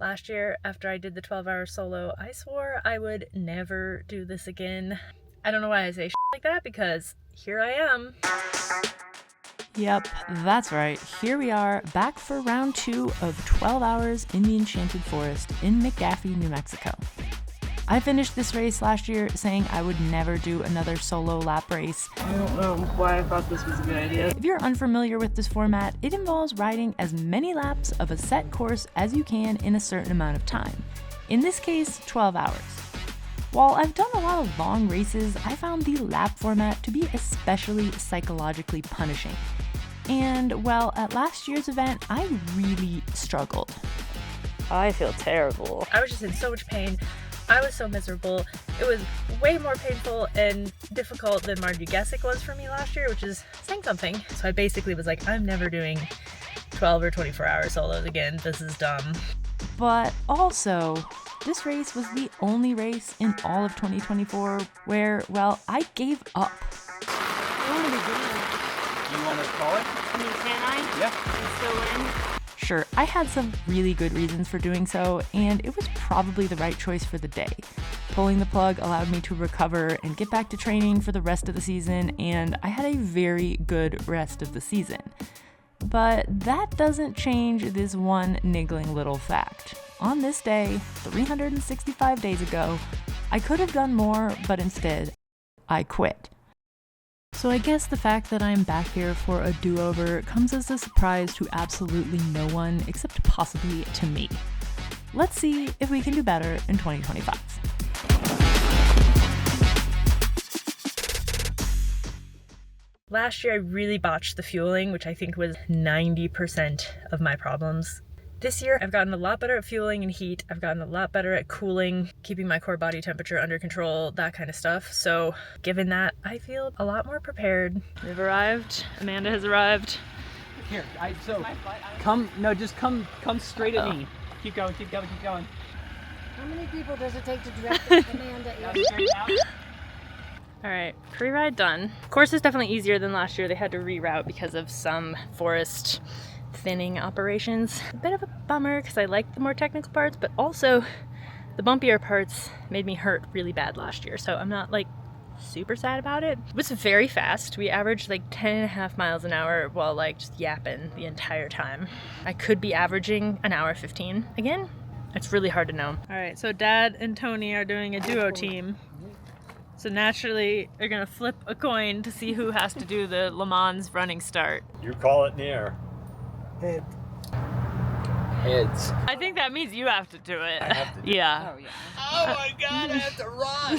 Last year, after I did the 12-hour solo, I swore I would never do this again. I don't know why I say shit like that, because here I am. Yep, that's right. Here we are, back for round 2 of 12 hours in the Enchanted Forest in McGaffey, New Mexico. I finished this race last year saying I would never do another solo lap race. I don't know why I thought this was a good idea. If you're unfamiliar with this format, it involves riding as many laps of a set course as you can in a certain amount of time. In this case, 12 hours. While I've done a lot of long races, I found the lap format to be especially psychologically punishing. And, well, at last year's event, I really struggled. I feel terrible. I was just in so much pain. I was so miserable. It was way more painful and difficult than Margie Gessick was for me last year, which is saying something. So I basically was like, I'm never doing 12 or 24-hour solos again. This is dumb. But also, this race was the only race in all of 2024 where, well, I gave up. You want to call it? I mean, can I? Yeah. Still in? Sure, I had some really good reasons for doing so, and it was probably the right choice for the day. Pulling the plug allowed me to recover and get back to training for the rest of the season, and I had a very good rest of the season. But that doesn't change this one niggling little fact. On this day, 365 days ago, I could have done more, but instead, I quit. So I guess the fact that I'm back here for a do-over comes as a surprise to absolutely no one except possibly to me. Let's see if we can do better in 2025. Last year I really botched the fueling, which I think was 90% of my problems. This year I've gotten a lot better at fueling and heat. I've gotten a lot better at cooling, keeping my core body temperature under control, that kind of stuff. So given that, I feel a lot more prepared. We've arrived. Amanda has arrived. Here, come straight at me. Keep going. How many people does it take to direct Amanda in? All right, pre-ride done. Course is definitely easier than last year. They had to reroute because of some forest thinning operations. A bit of a bummer because I liked the more technical parts, but also the bumpier parts made me hurt really bad last year. So I'm not like super sad about it. It was very fast. We averaged like 10.5 miles an hour while like just yapping the entire time. I could be averaging an hour 15. Again, it's really hard to know. All right, so Dad and Tony are doing a duo team. So naturally, they're gonna flip a coin to see who has to do the Le Mans running start. You call it in the air. Heads. I think that means you have to do it. I have to do Yeah. Oh, yeah. Oh my god, I have to run!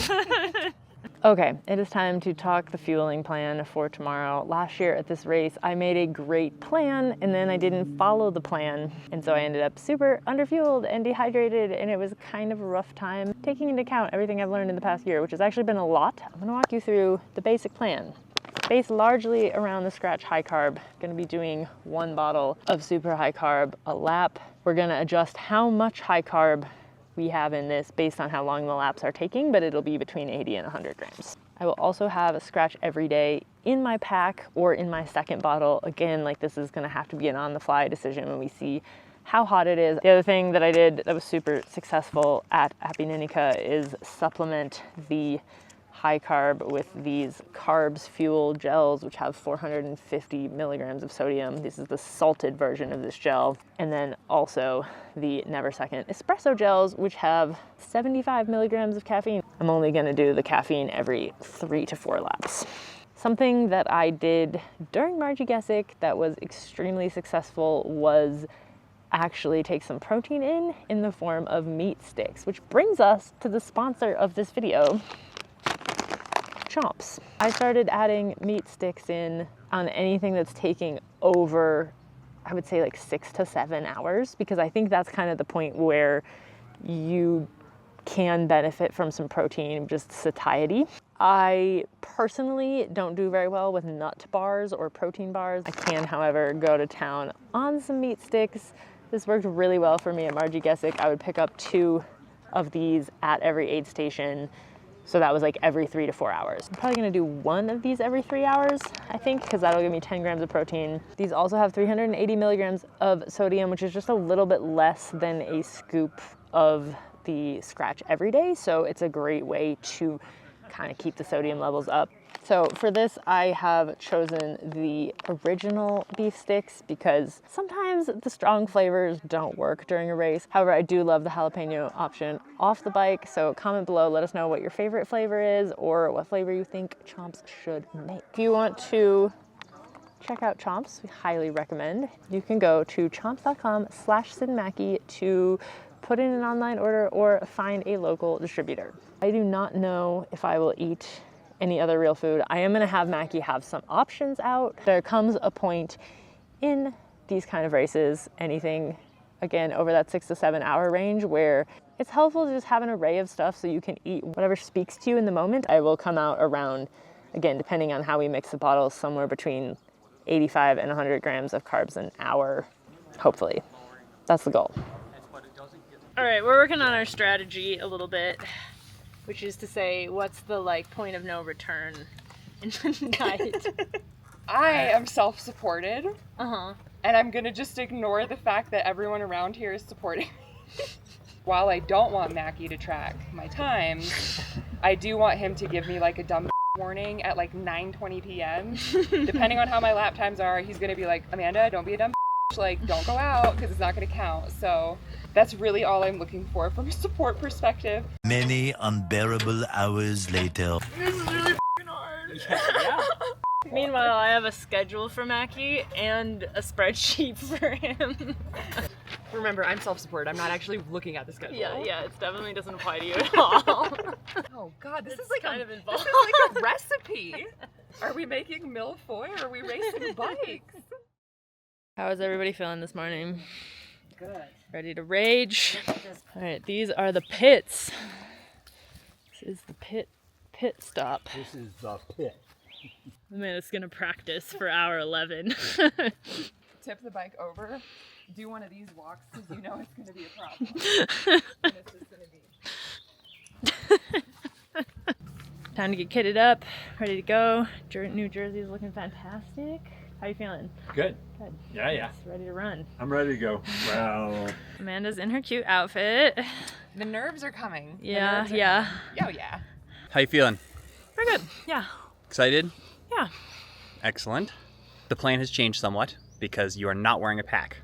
Okay, it is time to talk the fueling plan for tomorrow. Last year at this race, I made a great plan and then I didn't follow the plan. And so I ended up super underfueled and dehydrated, and it was kind of a rough time, taking into account everything I've learned in the past year, which has actually been a lot. I'm gonna walk you through the basic plan. Based largely around the Scratch high carb. Gonna be doing 1 bottle of super high carb a lap. We're gonna adjust how much high carb we have in this based on how long the laps are taking, but it'll be between 80 and 100 grams. I will also have a Scratch every day in my pack or in my second bottle. Again, like this is gonna have to be an on-the-fly decision when we see how hot it is. The other thing that I did that was super successful at Happy Ninika is supplement the high carb with these carbs fuel gels, which have 450 milligrams of sodium. This is the salted version of this gel. And then also the Never Second espresso gels, which have 75 milligrams of caffeine. I'm only gonna do the caffeine every 3 to 4 laps. Something that I did during Margie Gessick that was extremely successful was actually take some protein in the form of meat sticks, which brings us to the sponsor of this video, Chomps. I started adding meat sticks in on anything that's taking over, I would say like 6 to 7 hours, because I think that's kind of the point where you can benefit from some protein, just satiety. I personally don't do very well with nut bars or protein bars. I can, however, go to town on some meat sticks. This worked really well for me at Margie Gessick. I would pick up 2 of these at every aid station, So that was like every 3 to 4 hours. I'm probably gonna do one of these every 3 hours, I think, because that'll give me 10 grams of protein. These also have 380 milligrams of sodium, which is just a little bit less than a scoop of the Scratch Everyday. So it's a great way to kind of keep the sodium levels up. So for this, I have chosen the original beef sticks because sometimes the strong flavors don't work during a race. However, I do love the jalapeno option off the bike. So comment below, let us know what your favorite flavor is or what flavor you think Chomps should make. If you want to check out Chomps, we highly recommend. You can go to chomps.com/SidMackey to put in an online order or find a local distributor. I do not know if I will eat any other real food. I am gonna have Mackie have some options out. There comes a point in these kind of races, anything, again, over that 6 to 7 hour range, where it's helpful to just have an array of stuff so you can eat whatever speaks to you in the moment. I will come out around, again, depending on how we mix the bottles, somewhere between 85 and 100 grams of carbs an hour, hopefully. That's the goal. All right, we're working on our strategy a little bit, which is to say, what's the point of no return in the diet? I am self-supported, and I'm gonna just ignore the fact that everyone around here is supporting me. While I don't want Mackie to track my times, I do want him to give me a dumb warning at 9:20 p.m. Depending on how my lap times are, he's gonna be like, Amanda, don't be a dumb don't go out because it's not gonna count. So that's really all I'm looking for from a support perspective. Many unbearable hours later. This is really f***ing hard. Yeah. Meanwhile, I have a schedule for Mackie and a spreadsheet for him. Remember, I'm self-supported. I'm not actually looking at the schedule. Yeah, it definitely doesn't apply to you at all. Oh God, this is kind of involved. This is like a recipe. Are we making mille-feuille or are we racing bikes? How is everybody feeling this morning? Good. Ready to rage? All right, these are the pits. This is the pit stop. This is the pit. Amanda's gonna practice for hour 11. Tip the bike over. Do one of these walks because you know it's going to be a problem. And it's just going to be. Time to get kitted up, ready to go. New Jersey's looking fantastic. How you feeling? Good. Good. Yeah. Just ready to run. I'm ready to go. Well, Amanda's in her cute outfit. The nerves are coming. Yeah. Oh yeah. How you feeling? We're good. Yeah. Excited? Yeah. Excellent. The plan has changed somewhat because you are not wearing a pack.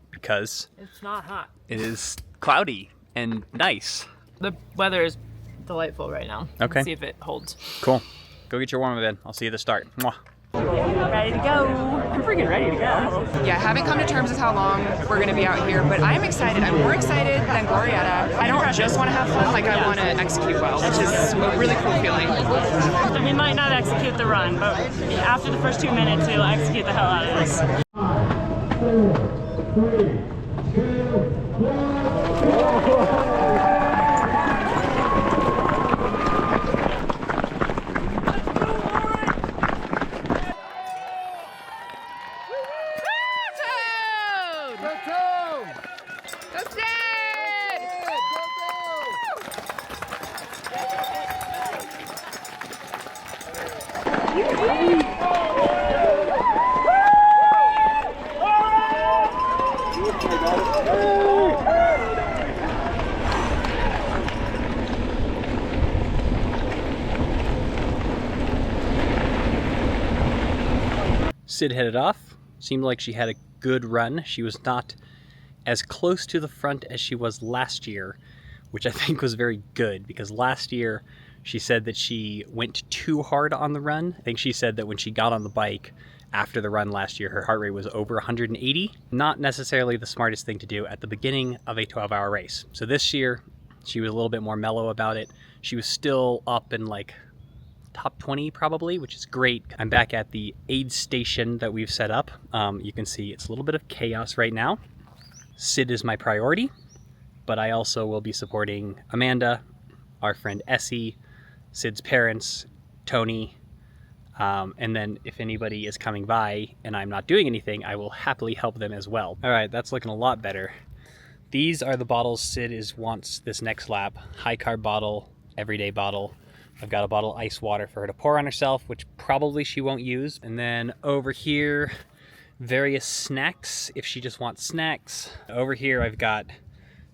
Because It's not hot. it is cloudy and nice. The weather is delightful right now. Okay. Let's see if it holds. Cool. Go get your warm-up in. I'll see you at the start. Mwah. Ready to go. I'm freaking ready to go. Yeah, haven't come to terms with how long we're going to be out here, but I'm excited. I'm more excited than Glorietta. I don't just want to have fun, I want to execute well, which is a really cool feeling. We might not execute the run, but after the first 2 minutes, we'll execute the hell out of this. 3, 2, 1. Sid headed off. Seemed like she had a good run. She was not as close to the front as she was last year, which I think was very good because last year she said that she went too hard on the run. I think she said that when she got on the bike after the run last year, her heart rate was over 180. Not necessarily the smartest thing to do at the beginning of a 12-hour race. So this year, she was a little bit more mellow about it. She was still up in top 20 probably, which is great. I'm back at the aid station that we've set up. You can see it's a little bit of chaos right now. Sid is my priority, but I also will be supporting Amanda, our friend Essie, Sid's parents, Tony, and then if anybody is coming by and I'm not doing anything, I will happily help them as well. All right, that's looking a lot better. These are the bottles Sid wants this next lap. High carb bottle, everyday bottle. I've got a bottle of ice water for her to pour on herself, which probably she won't use. And then over here, various snacks if she just wants snacks. Over here I've got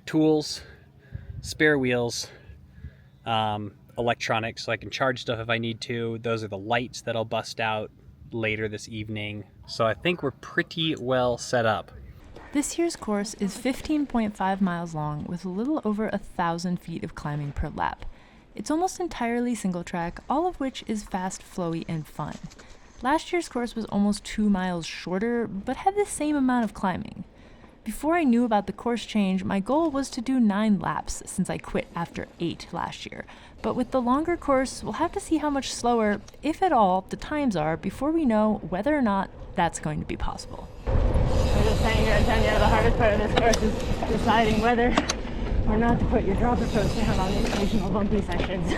tools, spare wheels, electronics so I can charge stuff if I need to. Those are the lights that I'll bust out later this evening. So I think we're pretty well set up. This year's course is 15.5 miles long with a little over 1,000 feet of climbing per lap. It's almost entirely single track, all of which is fast, flowy, and fun. Last year's course was almost 2 miles shorter, but had the same amount of climbing. Before I knew about the course change, my goal was to do 9 laps since I quit after 8 last year. But with the longer course, we'll have to see how much slower, if at all, the times are before we know whether or not that's going to be possible. I'm just saying to Antonia, the hardest part of this course is deciding whether or not to put your dropper post down on the occasional bumpy sections.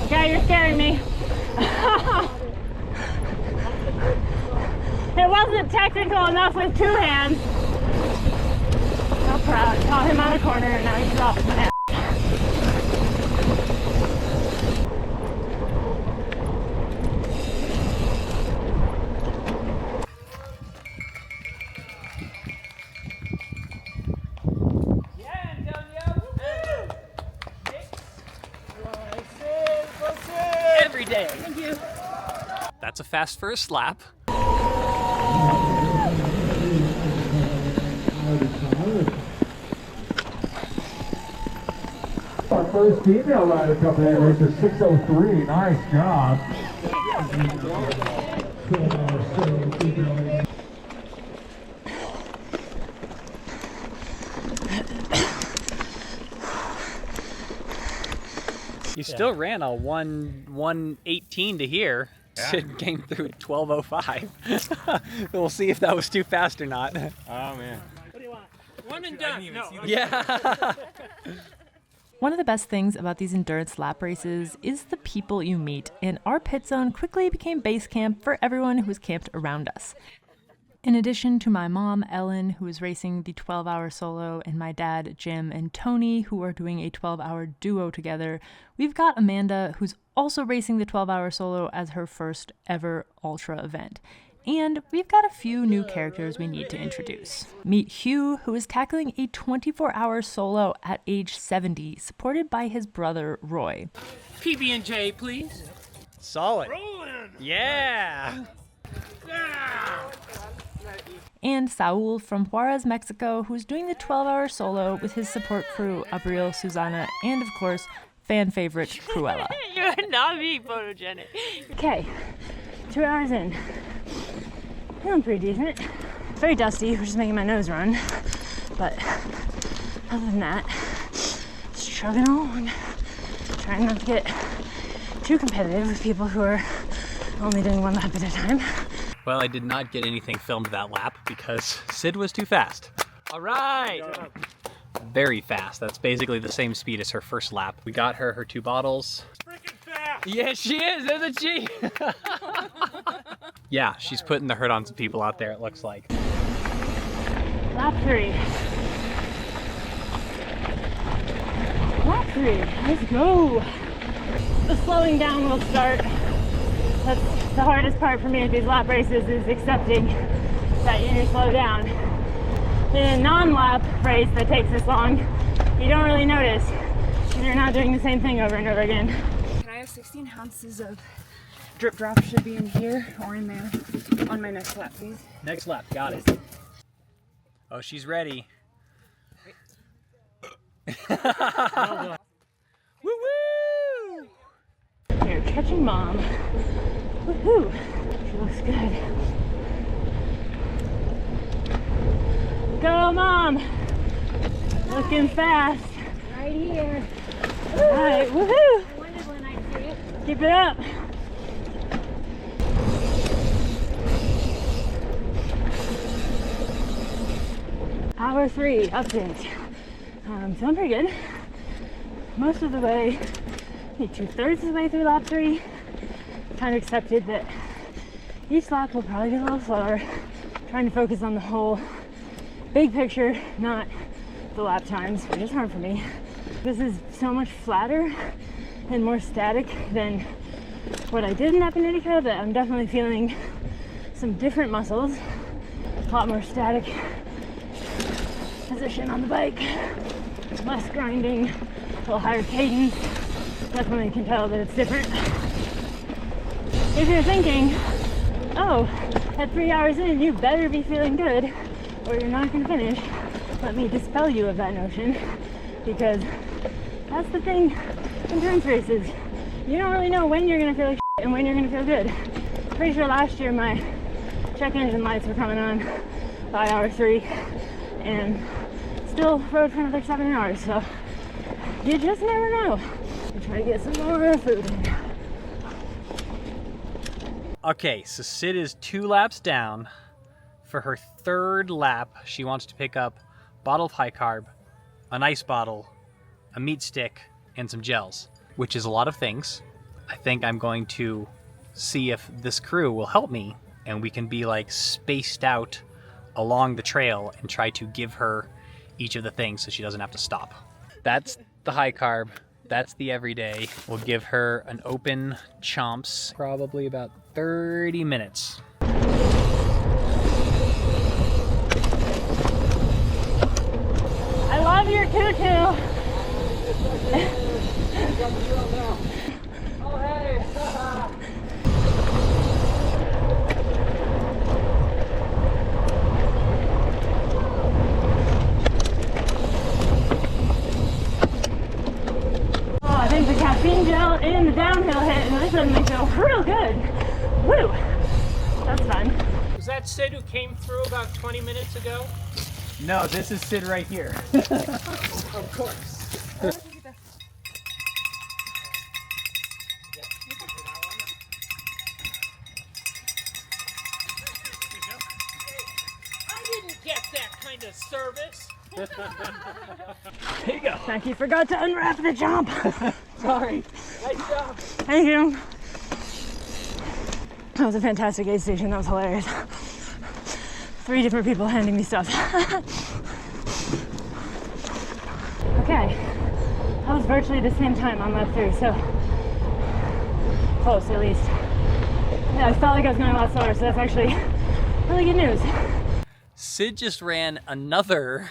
Okay, you're scaring me. It wasn't technical enough with 2 hands. So proud. Caught him on a corner and now he's off the net. Every day. Thank you. That's a fast first lap. Our first female rider coming in race is 6:03. Nice job. You still ran a 1:18 to here. Yeah. Sid came through at 12:05. We'll see if that was too fast or not. Oh man. What do you want? One and done. No. Yeah. One of the best things about these endurance lap races is the people you meet, and our pit zone quickly became base camp for everyone who was camped around us. In addition to my mom, Ellen, who is racing the 12-hour solo, and my dad, Jim, and Tony, who are doing a 12-hour duo together, we've got Amanda, who's also racing the 12-hour solo as her first ever ultra event. And we've got a few new characters we need to introduce. Meet Hugh, who is tackling a 24-hour solo at age 70, supported by his brother, Roy. PB&J, please. Solid. Rolling. Yeah. And Saul from Juarez, Mexico, who's doing the 12-hour solo with his support crew, Abril, Susana, and of course, fan favorite, Cruella. You're not being photogenic. Okay, 2 hours in. Feeling pretty decent. Very dusty, which is making my nose run. But other than that, just chugging along. Trying not to get too competitive with people who are only doing 1 lap at a time. Well, I did not get anything filmed that lap because Sid was too fast. All right. Very fast. That's basically the same speed as her first lap. We got her 2 bottles. Freaking fast. Yeah, she is, isn't she? Yeah, she's putting the hurt on some people out there, it looks like. Lap 3. Lap 3, let's go. The slowing down will start. That's the hardest part for me at these lap races, is accepting that you need to slow down. In a non-lap race that takes this long, you don't really notice because you're not doing the same thing over and over again. Can I have 16 ounces of drip drop? Should be in here or in there on my next lap, please. Next lap, got it. Oh, she's ready. Woo-woo! You're catching mom. Woohoo! She looks good. Go, mom! Looking fast. Right here. All right, woohoo! I wondered when I'd see it. Keep it up. Hour 3 update. Feeling pretty good. Most of the way, maybe 2/3 of the way through lap 3. Kind of accepted that each lap will probably be a little slower. Trying to focus on the whole big picture, not the lap times, which is hard for me. This is so much flatter and more static than what I did in Epinetico that I'm definitely feeling some different muscles, a lot more static position on the bike, less grinding, a little higher cadence. Definitely can tell that it's different. If you're thinking, oh, at 3 hours in, you better be feeling good or you're not gonna finish, let me dispel you of that notion, because that's the thing in endurance races. You don't really know when you're gonna feel like shit and when you're gonna feel good. Pretty sure last year my check engine lights were coming on by hour 3 and still rode for another 7 hours, so you just never know. I'll try to get some more food in. Okay, so Sid is 2 laps down. For her 3rd lap, she wants to pick up a bottle of high carb, an ice bottle, a meat stick, and some gels, which is a lot of things. I think I'm going to see if this crew will help me and we can be like spaced out along the trail and try to give her each of the things so she doesn't have to stop. That's the high carb. That's the everyday. We'll give her an open chomps, probably about 30 minutes. I love your tutu. Oh, hey. Oh, I think the caffeine gel and the downhill hit and I suddenly feel real good. Woo! That's fun. Was that Sid who came through about 20 minutes ago? No, this is Sid right here. Of course. I didn't get that kind of service. There you go. Mackey forgot to unwrap the jump. Sorry. Nice job. Thank you. That was a fantastic aid station. That was hilarious. 3 different people handing me stuff. Okay, that was virtually the same time on lap 3, so close at least. Yeah, I felt like I was going a lot slower, so that's actually really good news. Sid just ran another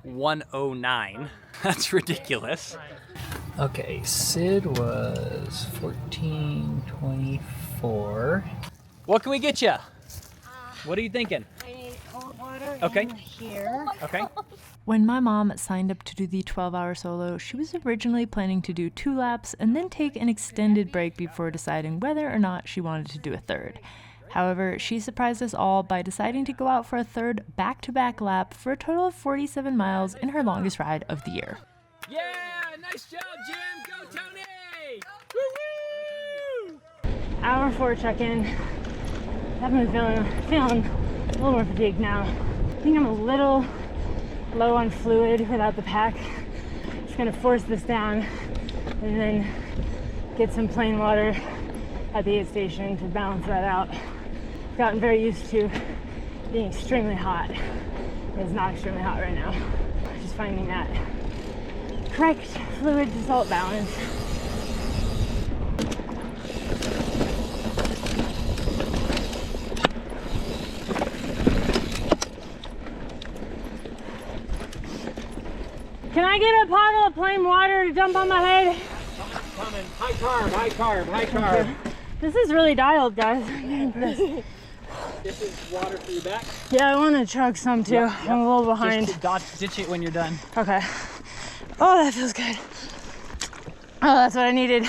1:09. That's ridiculous. Okay, Sid was 14:24. What can we get you? What are you thinking? I need cold water Okay. in here. Okay. When my mom signed up to do the 12-hour solo, she was originally planning to do 2 laps and then take an extended break before deciding whether or not she wanted to do a 3rd. However, she surprised us all by deciding to go out for a 3rd back-to-back lap for a total of 47 miles in her longest ride of the year. Yeah, nice job, Jim. Go, Tony. Woo-woo! Hour 4 check-in. Definitely feeling a little more fatigued now. I think I'm a little low on fluid without the pack. Just gonna force this down and then get some plain water at the aid station to balance that out. I've gotten very used to being extremely hot. It's not extremely hot right now. Just finding that correct fluid to salt balance. Can I get a bottle of plain water to dump on my head? Coming. High carb, high carb, high carb. This is really dialed, guys. This is water for your back. Yeah, I want to chug some too. Yep, I'm a little behind. Just ditch it when you're done. Okay. Oh, that feels good. Oh, that's what I needed.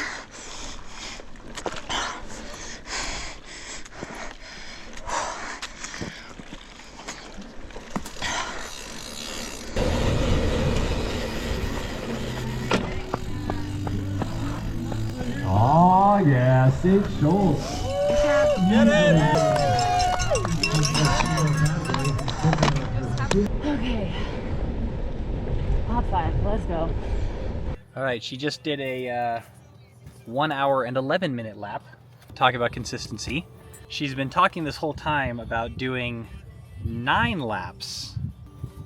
Oh yeah, Sid Schultz. Get it! Okay. Top 5, let's go. All right, she just did a 1 hour and 11 minute lap. Talk about consistency. She's been talking this whole time about doing 9 laps,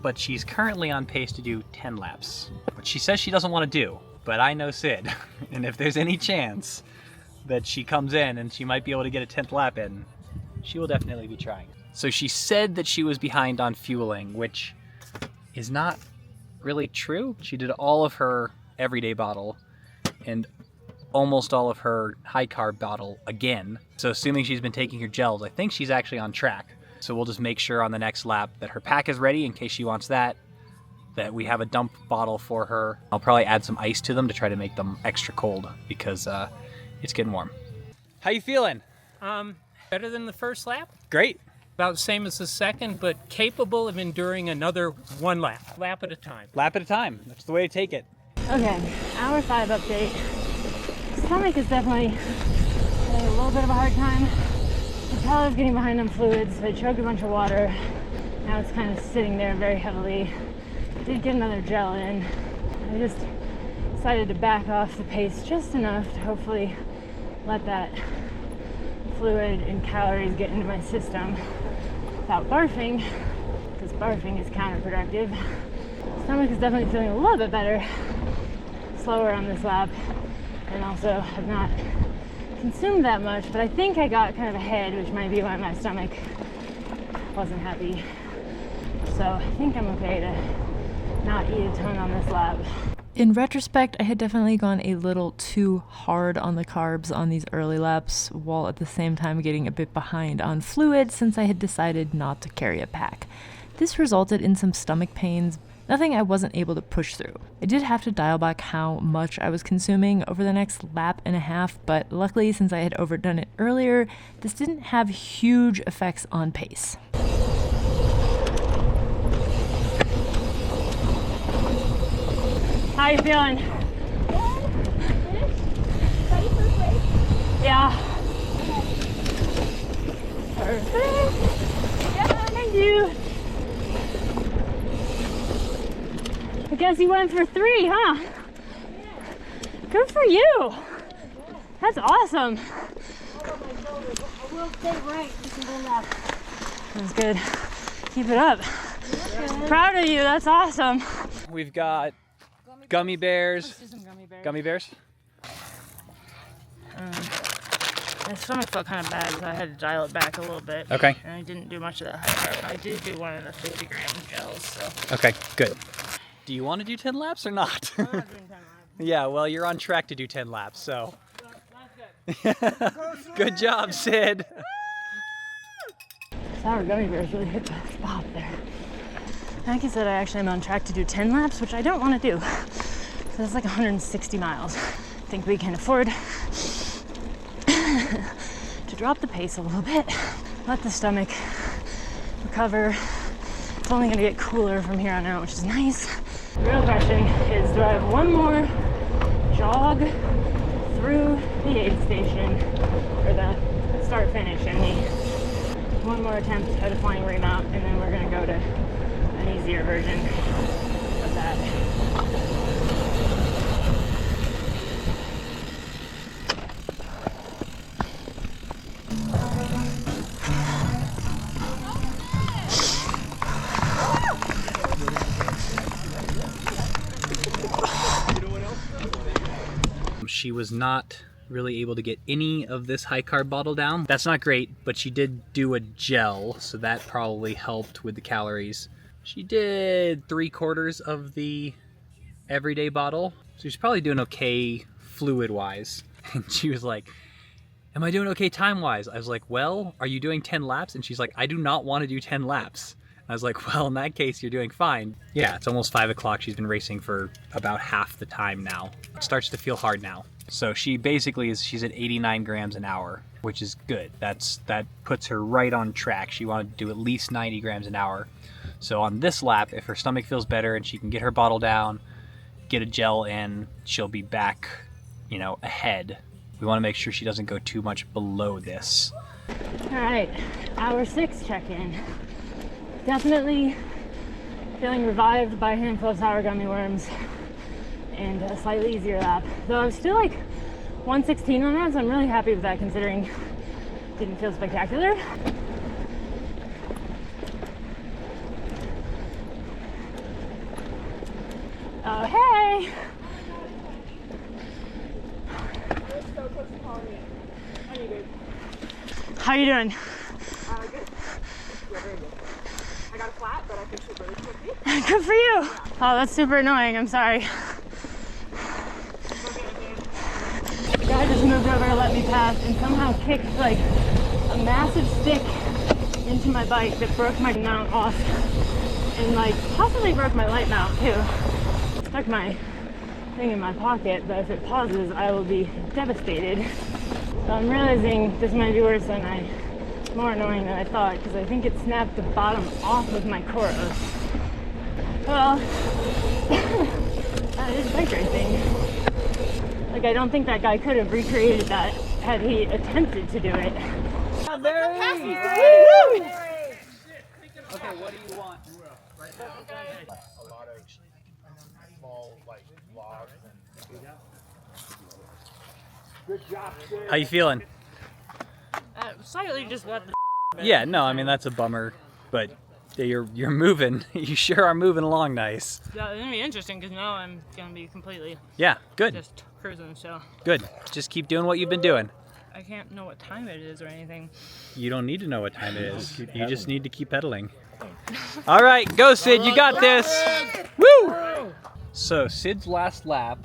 but she's currently on pace to do 10 laps, which she says she doesn't want to do, but I know Sid, and if there's any chance that she comes in and she might be able to get a 10th lap in, she will definitely be trying. So she said that she was behind on fueling, which is not really true. She did all of her everyday bottle and almost all of her high carb bottle again. So assuming she's been taking her gels, I think she's actually on track. So we'll just make sure on the next lap that her pack is ready in case she wants that we have a dump bottle for her. I'll probably add some ice to them to try to make them extra cold because it's getting warm. How you feeling? Better than the first lap. Great. About the same as the second, but capable of enduring another one lap at a time. Lap at a time. That's the way to take it. Okay, hour 5 update. Stomach is definitely having a little bit of a hard time. I tell I was getting behind on fluids, so I chugged a bunch of water. Now it's kind of sitting there very heavily. I did get another gel in. I just decided to back off the pace just enough to hopefully let that fluid and calories get into my system without barfing, because barfing is counterproductive. Stomach is definitely feeling a little bit better, slower on this lap, and also have not consumed that much, but I think I got kind of ahead, which might be why my stomach wasn't happy. So I think I'm okay to not eat a ton on this lap. In retrospect, I had definitely gone a little too hard on the carbs on these early laps, while at the same time getting a bit behind on fluid since I had decided not to carry a pack. This resulted in some stomach pains, nothing I wasn't able to push through. I did have to dial back how much I was consuming over the next lap and a half, but luckily since I had overdone it earlier, this didn't have huge effects on pace. How you feeling? Yeah. Perfect. Yeah, thank you. I guess you went for 3, huh? Good for you. That's awesome. I will stay right. You can go left. That's good. Keep it up. Proud of you. That's awesome. We've got gummy bears. Gummy bears? My stomach felt kind of bad, so I had to dial it back a little bit. Okay. And I didn't do much of that high carb. I did do one of the 50-gram gels, so. Okay, good. Do you want to do 10 laps or not? I'm not doing 10 laps. Yeah, well, you're on track to do 10 laps, so. Good job, Sid. Sour gummy bears really hit the spot there. Mackie said I actually am on track to do 10 laps, which I don't want to do. So that's like 160 miles. I think we can afford to drop the pace a little bit, let the stomach recover. It's only going to get cooler from here on out, which is nice. The real question is, do I have one more jog through the aid station, or the start finish, and one more attempt at a flying remount, and then we're going to go to an easier version of that. She was not really able to get any of this high carb bottle down. That's not great, but she did do a gel, so that probably helped with the calories. She did 3/4 of the everyday bottle, so she's probably doing okay fluid-wise. And she was like, am I doing okay time-wise? I was like, well, are you doing 10 laps? And she's like, I do not want to do 10 laps. I was like, well, in that case, you're doing fine. Yeah, it's almost 5 o'clock. She's been racing for about half the time now. It starts to feel hard now. So she basically she's at 89 grams an hour, which is good. That puts her right on track. She wanted to do at least 90 grams an hour. So on this lap, if her stomach feels better and she can get her bottle down, get a gel in, she'll be back, ahead. We want to make sure she doesn't go too much below this. All right, hour 6 check-in. Definitely feeling revived by a handful of sour gummy worms and a slightly easier lap. Though I was still like 116 on that, so I'm really happy with that considering it didn't feel spectacular. Oh, hey! How you doing? Good. Yeah, very good. I got a flat, but I think she's really quickly. Good for you! Oh, that's super annoying. I'm sorry. The guy just moved over to let me pass and somehow kicked like a massive stick into my bike that broke my mount off and like possibly broke my light mount too. Stuck my thing in my pocket, but if it pauses, I will be devastated. So I'm realizing this might be worse than more annoying than I thought, because I think it snapped the bottom off of my Coros. Well, that is bike racing. Like, I don't think that guy could have recreated that had he attempted to do it. Okay, what do you want? A lot of small, like, logs and... Good job, Sid. How you feeling? Slightly just got Yeah, no, I mean that's a bummer, but you're moving. You sure are moving along nice. Yeah, it's gonna be interesting because now I'm gonna be completely Yeah, good, just cruising, so good. Just keep doing what you've been doing. I can't know what time it is or anything. You don't need to know what time it is. You just need to keep pedaling. All right, go Sid, you got this. Woo! So Sid's last lap,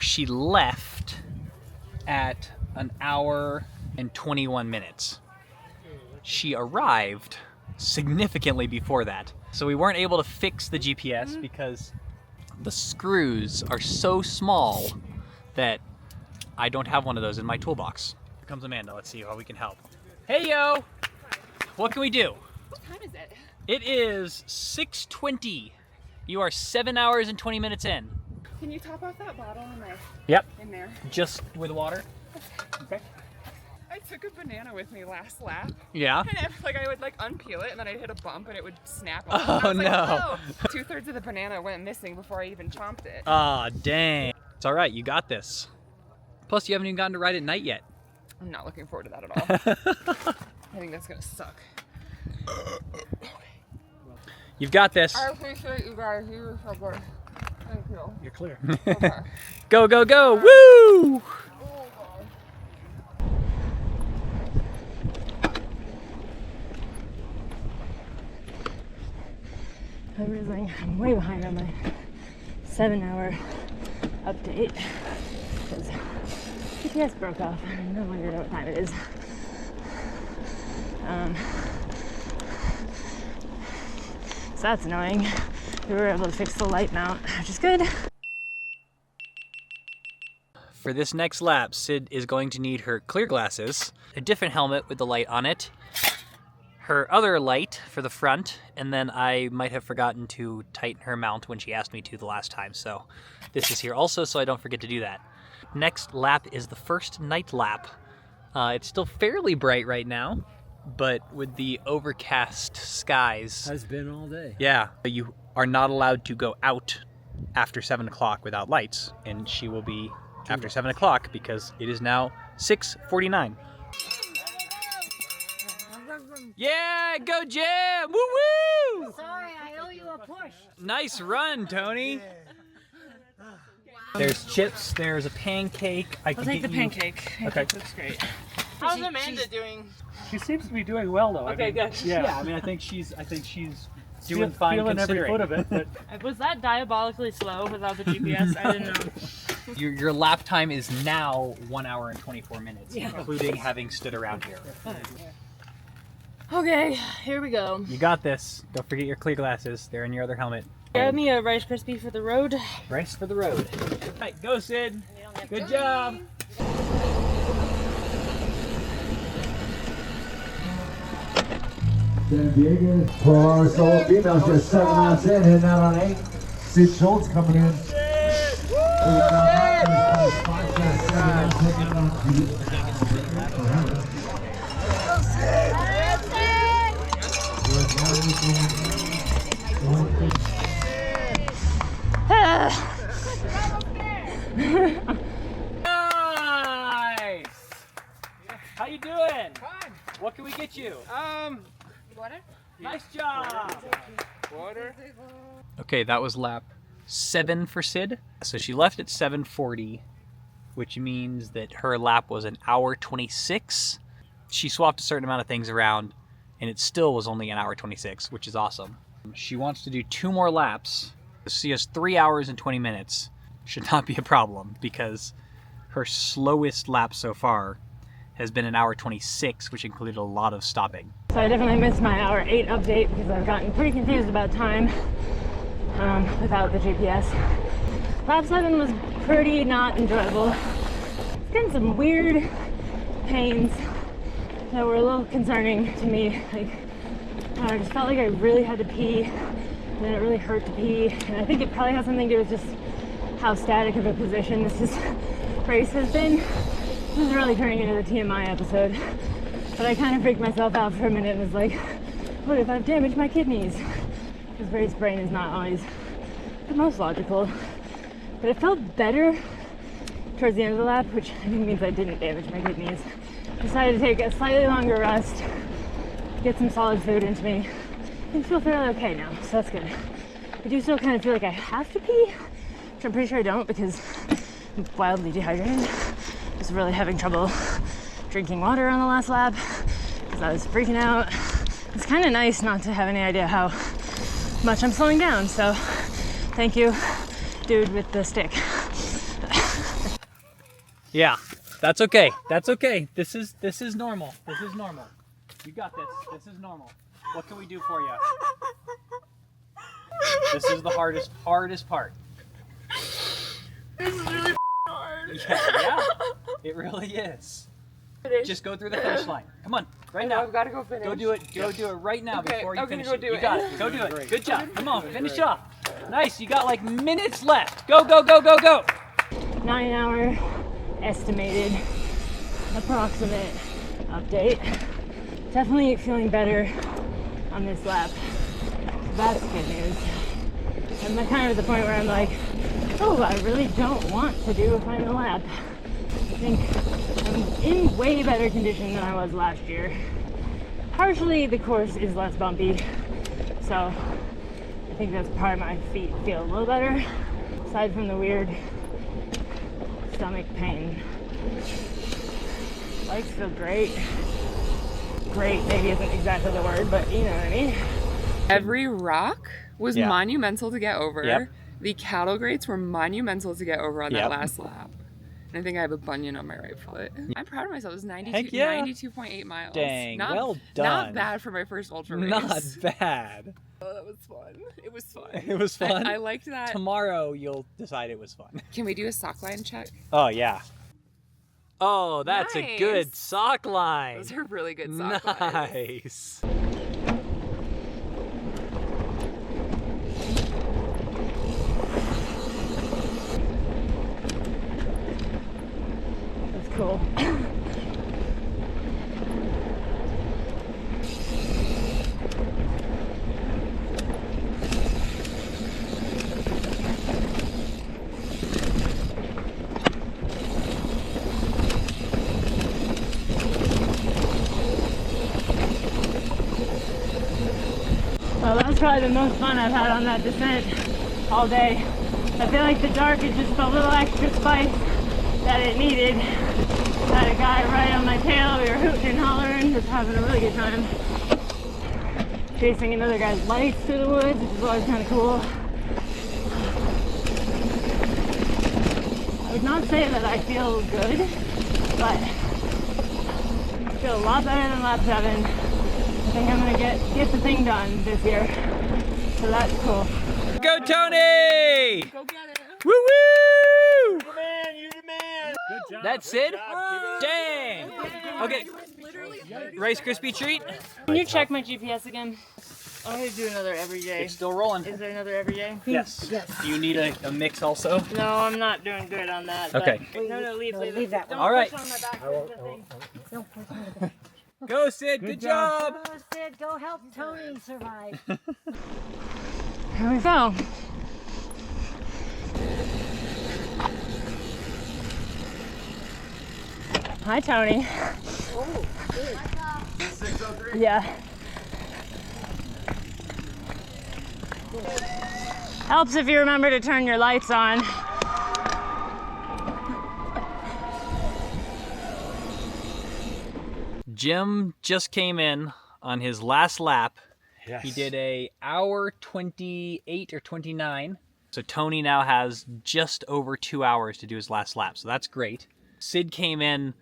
she left at 1 hour and 21 minutes. She arrived significantly before that. So we weren't able to fix the GPS because the screws are so small that I don't have one of those in my toolbox. Here comes Amanda. Let's see how we can help. Hey, yo! What can we do? What time is it? It is 6:20. You are 7 hours and 20 minutes in. Can you top off that bottle Yep. in there? Just with water? Okay. I took a banana with me last lap. Yeah. And I would like unpeel it and then I'd hit a bump and it would snap off. Oh, I was like, no. "Whoa." 2/3 of the banana went missing before I even chomped it. Ah, dang. It's all right. You got this. Plus, you haven't even gotten to ride at night yet. I'm not looking forward to that at all. I think that's gonna suck. You've got this. I appreciate you guys. You were so good. Thank you. You're clear. Okay. Go, go, go. Woo! I'm realizing I'm way behind on my 7-hour update because GPS broke off and I no longer know what time it is. So that's annoying. We were able to fix the light mount, which is good. For this next lap, Sid is going to need her clear glasses, a different helmet with the light on it, her other light for the front, and then I might have forgotten to tighten her mount when she asked me to the last time, so this is here also so I don't forget to do that. Next lap is the first night lap. It's still fairly bright right now, but with the overcast skies. Has been all day. Yeah, you are not allowed to go out after 7 o'clock without lights, and she will be after 7 o'clock because it is now 6:49. Yeah, go Jim! Woo woo! Sorry, I owe you a push. Nice run, Tony. There's chips. There's a pancake. I'll take the pancake. Okay. Looks great. How's Amanda doing? She seems to be doing well, though. Okay, good. Yeah. I mean, I think she's doing fine feeling every considering. foot of it. But Was that diabolically slow without the GPS? I didn't know. Your lap time is now 1 hour and 24 minutes, including having stood around here. Okay, here we go. You got this. Don't forget your clear glasses. They're in your other helmet. Grab me a Rice Krispie for the road. Race for the road. All right, go Sid. Good job. San Diego for solo females, just 7 laps in, heading out on 8. Sid Schultz coming in. Nice. How you doing? Fine. What can we get you? Water? Nice job. Water? Okay, that was lap 7 for Sid. So she left at 7:40, which means that her lap was an hour 26. She swapped a certain amount of things around, and it still was only an hour 26, which is awesome. She wants to do 2 more laps. She has 3 hours and 20 minutes. Should not be a problem because her slowest lap so far has been an hour 26, which included a lot of stopping. So I definitely missed my hour 8 update because I've gotten pretty confused about time without the GPS. Lap 7 was pretty not enjoyable. It's getting some weird pains that were a little concerning to me. Like, I just felt like I really had to pee, and then it really hurt to pee. And I think it probably has something to do with just how static of a position this race has been. This is really turning into the TMI episode. But I kind of freaked myself out for a minute and was like, what if I've damaged my kidneys? Because race brain is not always the most logical. But it felt better towards the end of the lap, which I think means I didn't damage my kidneys. Decided to take a slightly longer rest, get some solid food into me, and feel fairly okay now, so that's good. I do still kind of feel like I have to pee, which I'm pretty sure I don't because I'm wildly dehydrated. I was really having trouble drinking water on the last lap because I was freaking out. It's kind of nice not to have any idea how much I'm slowing down, so thank you, dude with the stick. Yeah, that's okay. That's okay. This is normal. This is normal. You got this. This is normal. What can we do for you? This is the hardest part. This is really hard. Yeah, it really is. Just go through the finish line. Come on, right now. I've got to go finish. Go do it. Go do it right now before you finish. Go do You it. got it. Go do it. Good job. Come on, finish off. Nice. You got like minutes left. Go, go, go, go, go. 9-hour estimated approximate update. Definitely feeling better on this lap. That's good news. I'm kind of at the point where I'm like, oh, I really don't want to do a final lap. I think I'm in way better condition than I was last year. Partially the course is less bumpy, so I think that's probably my feet feel a little better, aside from the weird stomach pain. Legs feel great. Great maybe isn't exactly the word, but you know what I mean. Every rock was monumental to get over. Yep. The cattle grates were monumental to get over on that Yep. last lap. And I think I have a bunion on my right foot. I'm proud of myself. It was 92.8 miles. Dang, Not, well done. Not bad for my first ultra race. Not bad. Oh, that was fun. It was fun. It was fun. I liked that. Tomorrow you'll decide it was fun. Can we do a sock line check? Oh yeah. Oh, that's a Nice. good sock line. Those are really good sock lines. Nice. That's cool. Well, that was probably the most fun I've had on that descent all day. I feel like the dark is just a little extra spice that it needed. Had a guy right on my tail, we were hooting and hollering, just having a really good time. Chasing another guy's lights through the woods, which is always kind of cool. I would not say that I feel good, but I feel a lot better than lap 7. I think I'm gonna get the thing done this year, so that's cool. Go Tony! Go get it. Woo woo! You the man, you the man. Good job. That's it? Dang! Okay. Rice Krispie treat? Can you check my GPS again? I'm gonna do another every day. It's still rolling. Is there another every day? Yes. Do you need a mix also? No, I'm not doing good on that. Okay. But no, leave that one. All right. Don't push on my back. Don't push on the back. Go Sid, good job! Go, Sid, go help Tony survive. Here we go. Hi, Tony. Oh, good. Yeah. Helps if you remember to turn your lights on. Jim just came in on his last lap. Yes. He did a hour 28 or 29. So Tony now has just over 2 hours to do his last lap. So that's great. Sid came in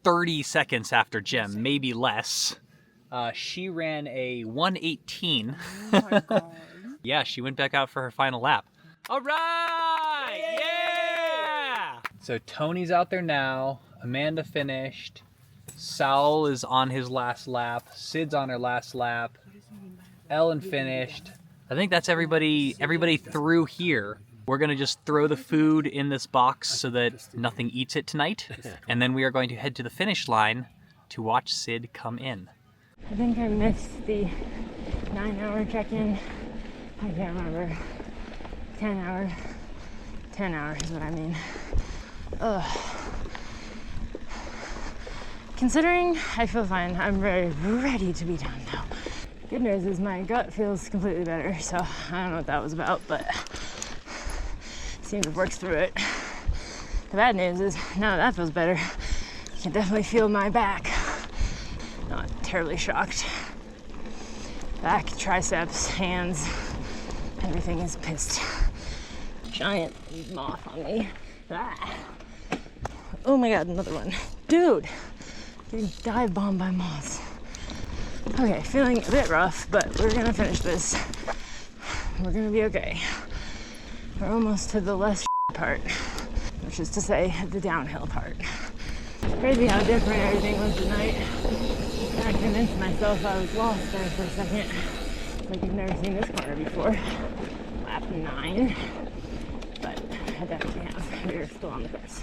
30 seconds after Jim, maybe less. She ran a 1:18. Oh my God. Yeah, she went back out for her final lap. All right! Yeah! So Tony's out there now. Amanda finished. Saul is on his last lap. Sid's on her last lap. Ellen finished. I think that's everybody through here. We're gonna just throw the food in this box so that nothing eats it tonight. And then we are going to head to the finish line to watch Sid come in. I think I missed the 9-hour check-in. I can't remember. 10 hours. 10 hours is what I mean. Ugh. Considering I feel fine, I'm very ready to be done now. Good news is my gut feels completely better, so I don't know what that was about, but it seems to have worked through it. The bad news is now that feels better, I can definitely feel my back. Not terribly shocked. Back, triceps, hands, everything is pissed. Giant moth on me. Ah. Oh my god, another one. Dude! Getting dive bombed by moths. Okay, feeling a bit rough, but we're gonna finish this. We're gonna be okay. We're almost to the less part, which is to say, the downhill part. It's crazy how different everything was tonight. I convinced myself I was lost there for a second. It's like I've never seen this corner before. Lap 9. But I definitely have. We're still on the course.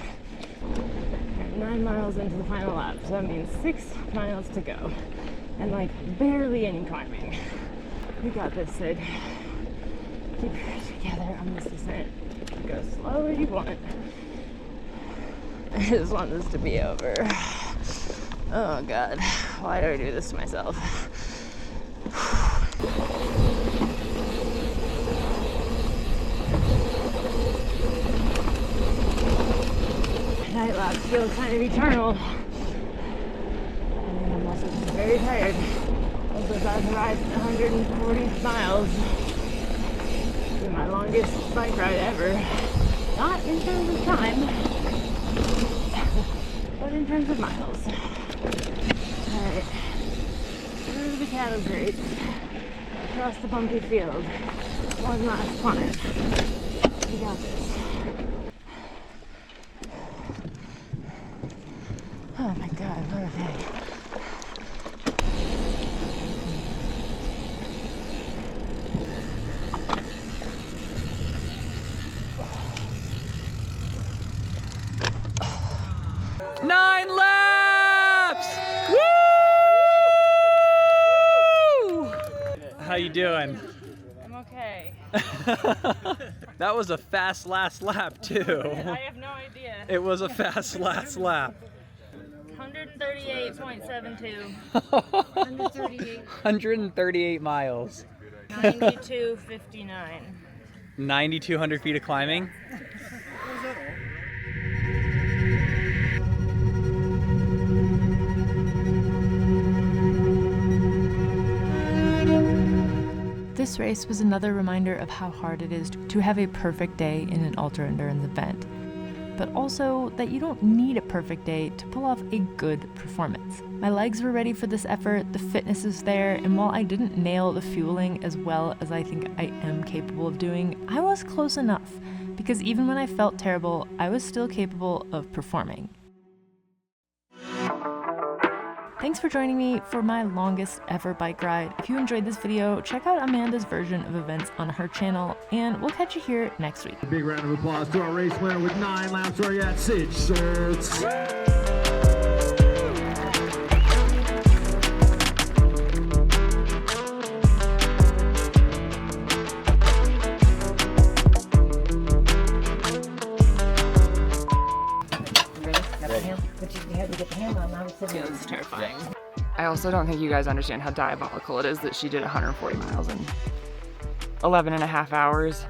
We're 9 miles into the final lap, so that means 6 miles to go. And like barely any climbing. You got this, Sid. Keep it together on this descent. Go as slow as you want. I just want this to be over. Oh god, why do I do this to myself? Night laps feel kind of eternal. I think I'm also just very tired. Also about to ride 140 miles. It's my longest bike ride ever. Not in terms of time, but in terms of miles. Alright. Through the cattle grates. Across the bumpy field. One last climb. We got this. Oh my god, what a day. Nine laps! Woo! How you doing? I'm okay. That was a fast last lap too. I have no idea. It was a fast last lap. 138.72. 138 miles. 92.59. 9,200 feet of climbing. This race was another reminder of how hard it is to have a perfect day in an ultra endurance event, but also that you don't need a perfect day to pull off a good performance. My legs were ready for this effort, the fitness is there, and while I didn't nail the fueling as well as I think I am capable of doing, I was close enough, because even when I felt terrible, I was still capable of performing. Thanks for joining me for my longest ever bike ride. If you enjoyed this video, check out Amanda's version of events on her channel, and we'll catch you here next week. A big round of applause to our race winner with 9 laps. Where you at, Sid Schultz? Yeah, this is terrifying. I also don't think you guys understand how diabolical it is that she did 140 miles in 11.5 hours.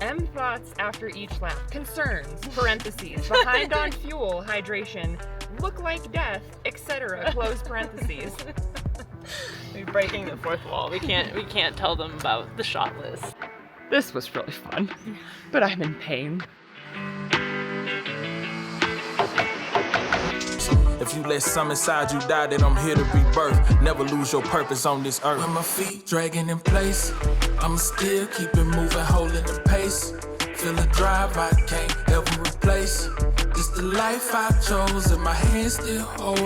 M thoughts after each lap. Concerns, parentheses, behind on fuel, hydration, look like death, etc., close parentheses. We're breaking the fourth wall. We can't tell them about the shot list. This was really fun, but I'm in pain. If you let some inside you die, then I'm here to rebirth. Never lose your purpose on this earth. With my feet dragging in place, I'ma still keep it moving, holding the pace. Feel a drive I can't ever replace. It's the life I chose, and my hands still holding